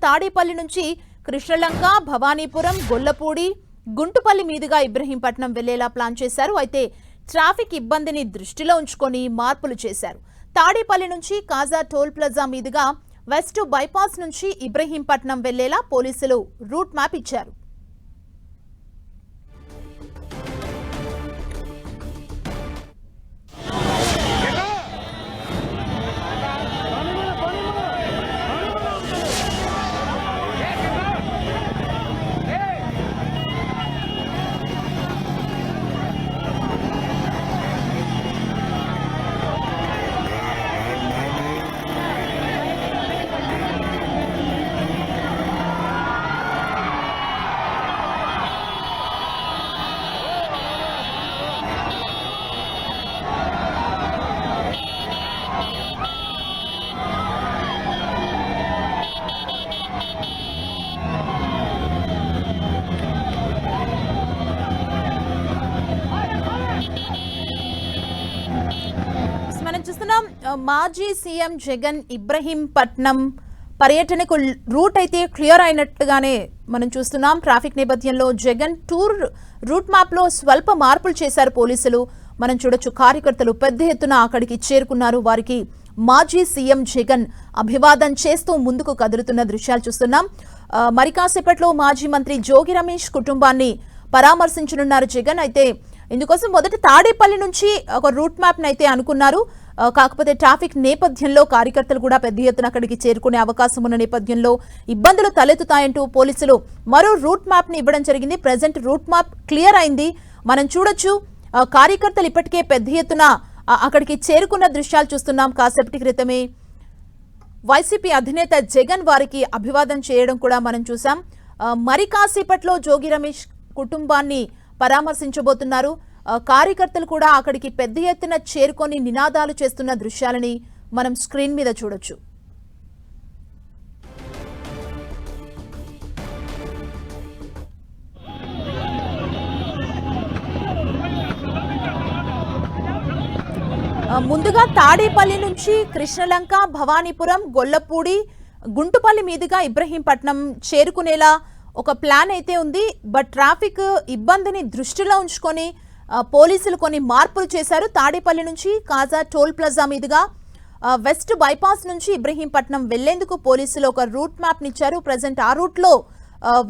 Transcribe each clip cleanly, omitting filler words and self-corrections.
తాడేపల్లి నుంచి కృష్ణలంక, భవానీపురం, గొల్లపూడి, గుంటుపల్లి మీదుగా ఇబ్రహీంపట్నం వెళ్లేలా ప్లాన్ చేశారు. అయితే ట్రాఫిక్ ఇబ్బందిని దృష్టిలో ఉంచుకొని మార్పులు చేశారు. తాడేపల్లి నుంచి కాజా టోల్ ప్లాజా మీదుగా వెస్ట్ బైపాస్ నుంచి ఇబ్రహీంపట్నం వెళ్లేలా పోలీసులు రూట్ మ్యాప్ ఇచ్చారు. మనం చూస్తున్నాం మాజీ సీఎం జగన్ ఇబ్రహీంపట్నం పర్యటనకు రూట్ అయితే క్లియర్ అయినట్టుగానే మనం చూస్తున్నాం. ట్రాఫిక్ నేపథ్యంలో జగన్ టూర్ రూట్ మ్యాప్ లో స్వల్ప మార్పులు చేశారు పోలీసులు. మనం చూడొచ్చు, కార్యకర్తలు పెద్ద ఎత్తున అక్కడికి చేరుకున్నారు. వారికి మాజీ సీఎం జగన్ అభివాదం చేస్తూ ముందుకు కదులుతున్న దృశ్యాలు చూస్తున్నాం. మరి కాసేపట్లో మాజీ మంత్రి జోగి రమేష్ కుటుంబాన్ని పరామర్శించనున్నారు జగన్. అయితే ఇందుకోసం మొదట తాడేపల్లి నుంచి ఒక రూట్ మ్యాప్ అయితే అనుకున్నారు. కాకపోతే ట్రాఫిక్ నేపథ్యంలో కార్యకర్తలు కూడా పెద్ద ఎత్తున అక్కడికి చేరుకునే అవకాశం ఉన్న నేపథ్యంలో ఇబ్బందులు తలెత్తుతాయంటూ పోలీసులు మరో రూట్ మ్యాప్ ని ఇవ్వడం జరిగింది. ప్రజెంట్ రూట్ మ్యాప్ క్లియర్ అయింది. మనం చూడొచ్చు, కార్యకర్తలు ఇప్పటికే పెద్ద ఎత్తున అక్కడికి చేరుకున్న దృశ్యాలు చూస్తున్నాం. కాసేపటి క్రితమే వైసీపీ అధినేత జగన్ వారికి అభివాదం చేయడం కూడా మనం చూసాం. మరి కాసేపట్లో జోగి రమేష్ కుటుంబాన్ని పరామర్శించబోతున్నారు. కార్యకర్తలు కూడా అక్కడికి పెద్ద ఎత్తున చేరుకొని నినాదాలు చేస్తున్న దృశ్యాలని మనం స్క్రీన్ మీద చూడొచ్చు. ముందుగా తాడేపల్లి నుంచి కృష్ణలంక, భవానీపురం, గొల్లపూడి, గుంటుపల్లి మీదుగా ఇబ్రహీంపట్నం చేరుకునేలా ఒక ప్లాన్ అయితే ఉంది. బట్ ట్రాఫిక్ ఇబ్బందిని దృష్టిలో ఉంచుకొని పోలీసులు కొన్ని మార్పులు చేశారు. తాడేపల్లి నుంచి కాజా టోల్ ప్లాజా మీదుగా వెస్ట్ బైపాస్ నుంచి ఇబ్రహీంపట్నం వెళ్లేందుకు పోలీసులు ఒక రూట్ మ్యాప్ నిచ్చారు. ప్రజెంట్ ఆ రూట్ లో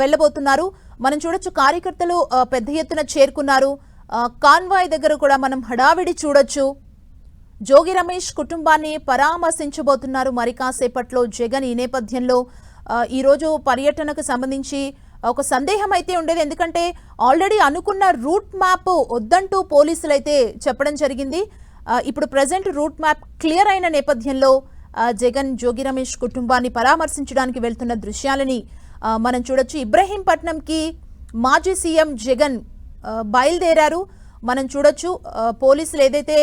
వెళ్ళబోతున్నారు. మనం చూడొచ్చు, కార్యకర్తలు పెద్ద ఎత్తున చేరుకున్నారు. కాన్వాయ్ దగ్గర కూడా మనం హడావిడి చూడొచ్చు. జోగి రమేష్ కుటుంబాన్ని పరామర్శించబోతున్నారు మరి కాసేపట్లో జగన్. ఈ నేపథ్యంలో ఈరోజు పర్యటనకు సంబంధించి ఒక సందేహం అయితే ఉండేది. ఎందుకంటే ఆల్రెడీ అనుకున్న రూట్ మ్యాప్ వద్దంటూ పోలీసులు అయితే చెప్పడం జరిగింది. ఇప్పుడు ప్రజెంట్ రూట్ మ్యాప్ క్లియర్ అయిన నేపథ్యంలో జగన్ జోగి రమేష్ కుటుంబాన్ని పరామర్శించడానికి వెళ్తున్న దృశ్యాలని మనం చూడొచ్చు. ఇబ్రహీంపట్నంకి మాజీ సీఎం జగన్ బయలుదేరారు. మనం చూడొచ్చు, పోలీసులు ఏదైతే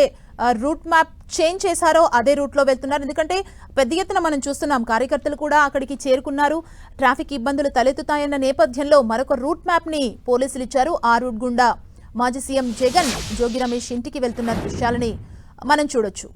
రూట్ మ్యాప్ చేంజ్ చేశారో అదే రూట్ లో వెళ్తున్నారు. ఎందుకంటే పెద్ద ఎత్తున మనం చూస్తున్నాం, కార్యకర్తలు కూడా అక్కడికి చేరుకున్నారు. ట్రాఫిక్ ఇబ్బందులు తలెత్తుతాయన్న నేపథ్యంలో మరొక రూట్ మ్యాప్ ని పోలీసులు ఇచ్చారు. ఆ రూట్ గుండా మాజీ సీఎం జగన్ జోగి రమేష్ ఇంటికి వెళ్తున్న దృశ్యాలని మనం చూడొచ్చు.